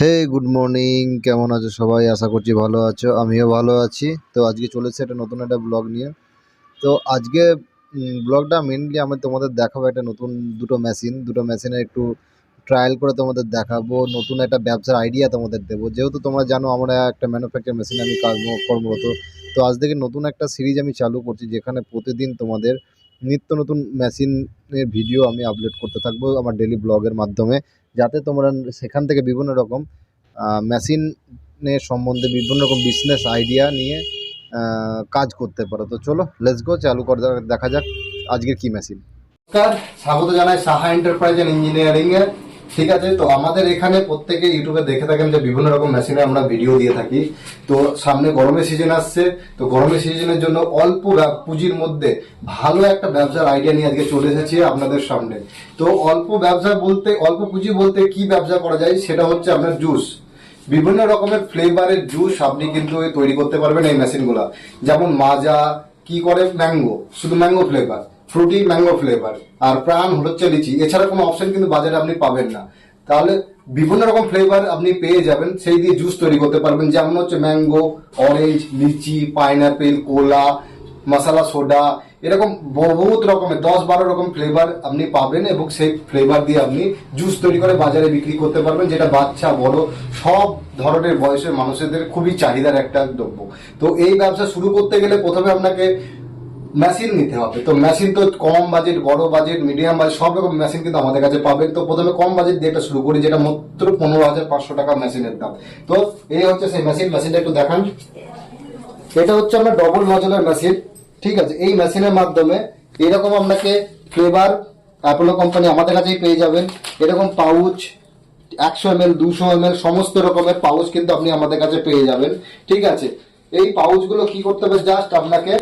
হে good morning, কেমন আছো সবাই? আশা করছি ভালো আছো, আমিও ভালো আছি। তো আজকে চলেছে একটা নতুন একটা ব্লগ নিয়ে। তো আজকে ব্লগটা মেনলি আমি তোমাদের দেখাবো একটা নতুন দুটো মেশিনের একটু ট্রায়াল করে তোমাদের দেখাবো, নতুন একটা ব্যবসার আইডিয়া তোমাদের দেবো। যেহেতু তোমরা জানো আমরা একটা ম্যানুফ্যাকচার মেশিন আমি কর্মরত। তো আজ থেকে নতুন একটা সিরিজ আমি চালু করছি, যেখানে প্রতিদিন তোমাদের নিত্য নতুন মেশিনের ভিডিও আমি আপলোড করতে থাকবো আমার ডেলি ব্লগের মাধ্যমে, যাতে তোমরা সেখান থেকে বিভিন্ন রকম মেশিনের সম্বন্ধে বিভিন্ন রকম বিজনেস আইডিয়া নিয়ে কাজ করতে পারো। তো চলো লেটস গো, চালু করে দেখা যাক আজকের কি মেশিন। নমস্কার, স্বাগত জানাই সাহা এন্টারপ্রাইজ এন্ড ইঞ্জিনিয়ারিং এ। ঠিক আছে, তো আমাদের এখানে প্রত্যেকে ইউটিউবে দেখে থাকেন যে বিভিন্ন রকম মেশিনে আমরা ভিডিও দিয়ে থাকি। তো সামনে গরমের সিজন আসছে, তো গরমের সিজনের জন্য অল্প পুঁজির মধ্যে ভালো একটা ব্যবসার আইডিয়া নিয়ে আজকে চলে এসেছি আপনাদের সামনে। তো অল্প পুঁজি বলতে কি ব্যবসা করা যায়, সেটা হচ্ছে আপনার জুস। বিভিন্ন রকমের ফ্লেভারের জুস আপনি কিন্তু তৈরি করতে পারবেন এই মেশিনগুলা। যেমন মাজা কি করে, ম্যাঙ্গো, শুধু mango flavour, Frooti mango flavour, আর প্রাণ হচ্ছে লিচি। এছাড়া কোনো অপশন কিন্তু বাজারে আপনি পাবেন না। তাহলে বিভিন্ন রকম ফ্লেভার আপনি পেয়ে যাবেন, সেই দিয়ে জুস তৈরি করতে পারবেন। যেমন হচ্ছে ম্যাঙ্গো, অরেঞ্জ, লিচি, পাইনাপেল, কোলা, মশলা সোডা, এরকম বহুত রকমের 10-12 রকম ফ্লেভার আপনি পাবেন, এবং সেই ফ্লেভার দিয়ে আপনি জুস তৈরি করে বাজারে বিক্রি করতে পারবেন, যেটা বাচ্চা বড় সব ধরনের বয়সের মানুষদের খুবই চাহিদার একটা দ্রব্য। তো এই ব্যবসা শুরু করতে গেলে প্রথমে আপনাকে মেশিন নিতে হবে। তো মেশিন তো কম বাজেট, বড় বাজেট, মিডিয়াম বাজেট, সব রকম মেশিন কিন্তু আমাদের কাছে পাবেন। তো প্রথমে কম বাজেট দিয়ে এটা শুরু করি, যেটা মাত্র 15,500 টাকা মেশিনের দাম। তো এই হচ্ছে সেই মেশিনটা একটু দেখান। এটা হচ্ছে আমরা ডবল মজুলার মেশিন। ঠিক আছে, এই মেশিনের মাধ্যমে এরকম আপনাকে ফ্লেভার অ্যাপোলো কোম্পানি আমাদের কাছেই পেয়ে যাবেন। এরকম পাউচ 100 ml 200 ml সমস্ত রকমের পাউচ কিন্তু আপনি আমাদের কাছে পেয়ে যাবেন। ঠিক আছে, এই পাউচগুলো কি করতে হবে, জাস্ট আপনাকে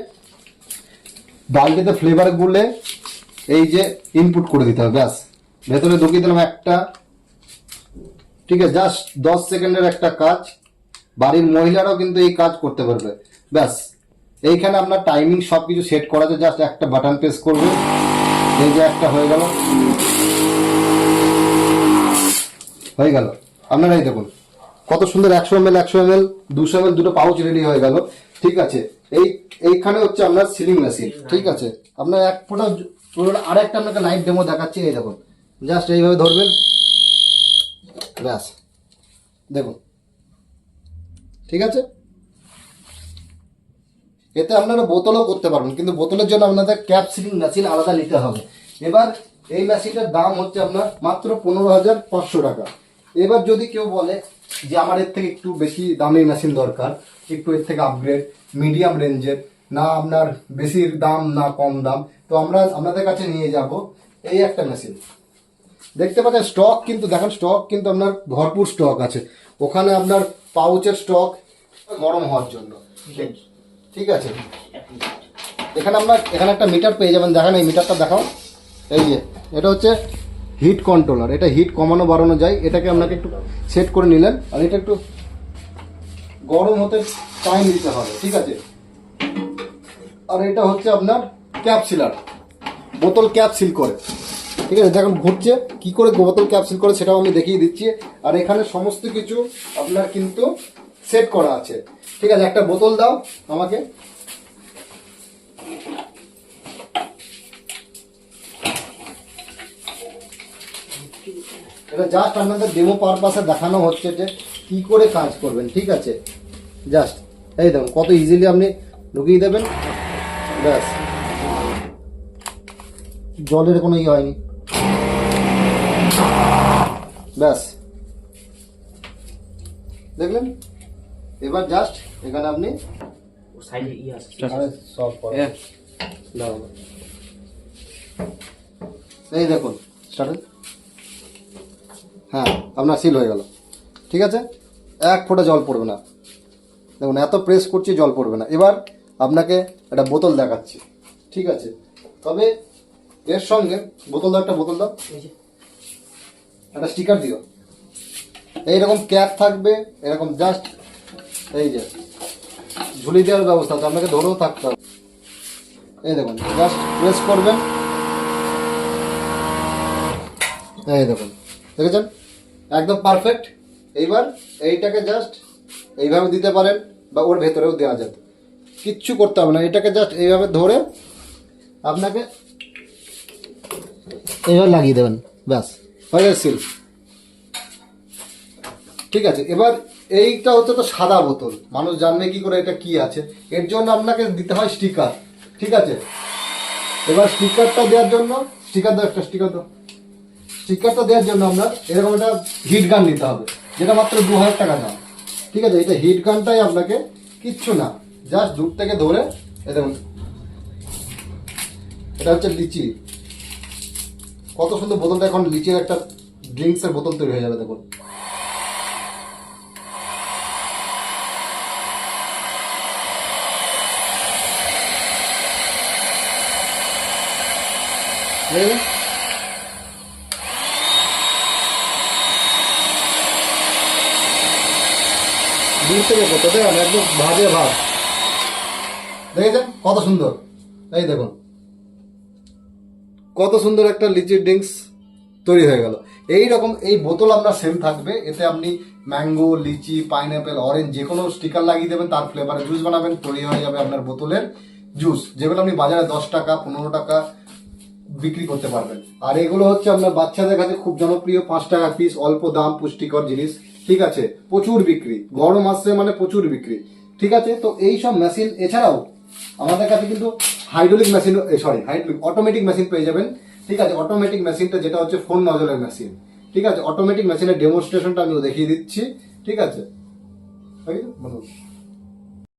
বালতিতে ফ্লেভার গুলে এই যে ইনপুট করে দিতে হবে, ব্যাস ভেতরে ঢুকিয়ে দিলাম একটা। ঠিক আছে, জাস্ট 10 সেকেন্ডের একটা কাজ, বাড়ির মহিলারাও কিন্তু এই কাজ করতে পারবে। ব্যাস এইখানে আপনার টাইমিং সবকিছু সেট করা আছে, জাস্ট একটা বাটন প্রেস করবে, এই যে একটা হয়ে গেল। আপনারা এই দেখুন কত সুন্দর 100 ml 100 ml 200 ml দুটো পাউচ রেডি হয়ে গেল। ঠিক আছে, এইখানে হচ্ছে আপনার সিলিং মেশিন। ঠিক আছে, আপনার এক ফোঁটা আর একটা আপনাকে লাইভ ডেমো দেখাচ্ছি। এই দেখুন, জাস্ট এইভাবে ধরবেন, ব্যাস দেখুন। ঠিক আছে, এতে আপনারা বোতলও করতে পারবেন, কিন্তু বোতলের জন্য আপনাদের ক্যাপ সিলিং মেশিন আলাদা নিতে হবে। এবার এই মেশিনটার দাম হচ্ছে আপনার মাত্র 15,500 টাকা। এবার যদি কেউ বলে যে আমার এর থেকে একটু বেশি দামি মেশিন দরকার, একটু এর থেকে আপগ্রেড, মিডিয়াম রেঞ্জের, না আপনার বেশি দাম না কম দাম, তো আমরা আপনাদের কাছে নিয়ে যাব এই একটা মেশিন। দেখতে পাচ্ছেন স্টক কিন্তু, দেখেন স্টক কিন্তু আপনার ভরপুর স্টক আছে। ওখানে আপনার পাউচের স্টক গরম হওয়ার জন্য। ঠিক আছে, এখানে একটা মিটার পেয়ে যাবেন। দেখেন এই মিটারটা দেখাও, এই যে এটা হচ্ছে হিট কন্ট্রোলার। এটা হিট কমানো বাড়ানো যায়, এটাকে আপনাকে একটু সেট করে নিলেন, আর এটা একটু গরম হতে টাইম দিতে হবে। ঠিক আছে, আর এটা হচ্ছে আপনার ক্যাপসিলার, বোতল ক্যাপ সিল করে। ঠিক আছে, দেখুন ঘুরছে কি করে বোতল ক্যাপ সিল করে, সেটাও আমি দেখিয়ে দিচ্ছি। আর এখানে সমস্ত কিছু আপনার কিন্তু সেট করা আছে। ঠিক আছে, একটা বোতল দাও আমাকে। এটা জাস্ট আপনাদের ডেমো পারপাসে দেখানো হচ্ছে যে কি করে কাজ করবেন। ঠিক আছে, জাস্ট এই দেখুন কত ইজিলি আপনি ঢুকিয়ে দেবেন, ব্যাস জলের কোনো ইয়ে হয়নি, ব্যাস দেখলেন। এবার জাস্ট এখানে আপনি এই দেখুন স্টার্ট, হ্যাঁ আপনার সিল হয়ে গেল। ঠিক আছে, এক ফোঁটা জল পড়বে না, দেখুন এত প্রেস করছি জল পড়বে না। এবার আপনাকে একটা বোতল দেখাচ্ছি। ঠিক আছে, তবে এর সঙ্গে একটা বোতল দাও, একটা স্টিকার দিও, এইরকম ক্যাপ থাকবে, এরকম জাস্ট এই যে ঝুলি দেওয়ার ব্যবস্থা আছে, আপনাকে ধরেও থাকতে হবে। এই দেখুন জাস্ট প্রেস করবেন, এই দেখুন দেখেছেন একদম পারফেক্ট। এইবার এইটাকে জাস্ট এইভাবে দিতে পারেন বা ওর ভেতরেও দেওয়া যেত, কিচ্ছু করতে হবে না। এটাকে জাস্ট এইভাবে ধরে আপনাকে এইভাবে লাগিয়ে দেবেন, ব্যাস হয়ে যাবে সিল। ঠিক আছে, এবার এইটা হচ্ছে তো সাদা বোতল, মানুষ জানবে কি করে এটা কি আছে, এর জন্য আপনাকে দিতে হয় স্টিকার। ঠিক আছে, এবার স্টিকারটা দেওয়ার জন্য স্টিকার দাও, একটা স্টিকার দাও। স্টিকারটা দেওয়ার জন্য আমরা এরকম একটা হিট গান নিতে হবে, যেটা মাত্র 2000 টাকা দাম। ঠিক আছে, এটা হিট গানটাই আপনাকে কিচ্ছু না, জাস্ট দূর থেকে ধরে এই দেখুন, এটা হচ্ছে লিচি। কত সুন্দর বোতলটা, এখন লিচির একটা ড্রিঙ্কসের বোতল তৈরি হয়ে যাবে দেখুন। দেখেছেন? দূর থেকে করতে দেখেন, একদম ভাজে ভাব, দেখেছেন কত সুন্দর। এই দেখুন কত সুন্দর একটা লিচি ড্রিঙ্কস তৈরি হয়ে গেল। এই রকম এই বোতল আপনার সেম থাকবে, এতে আপনি ম্যাঙ্গো, লিচি, পাইনঅ্যাপেল, অরেঞ্জ যে কোনো স্টিকার লাগিয়ে দেবেন, তার ফ্লেভারে জুস বানাবেন, তৈরি হয়ে যাবে আপনার বোতলের জুস, যেগুলো আপনি বাজারে 10 টাকা 15 টাকা বিক্রি করতে পারবেন। আর এগুলো হচ্ছে আপনার বাচ্চাদের কাছে খুব জনপ্রিয়, 5 টাকা পিস, অল্প দাম, পুষ্টিকর জিনিস। ঠিক আছে, প্রচুর বিক্রি, গরম আসছে মানে প্রচুর বিক্রি। ঠিক আছে, তো এই সব মেশিন এছাড়াও আমাদের কাছে কিন্তু hydraulic machine, sorry hydraulic automatic machine পেয়ে যাবেন। ঠিক আছে, অটোমেটিক মেশিনটা যেটা হচ্ছে ফোন নজলের মেশিন। ঠিক আছে, অটোমেটিক মেশিনের ডেমনস্ট্রেশনটা আমিও দেখিয়ে দিচ্ছি। ঠিক আছে, বলুন।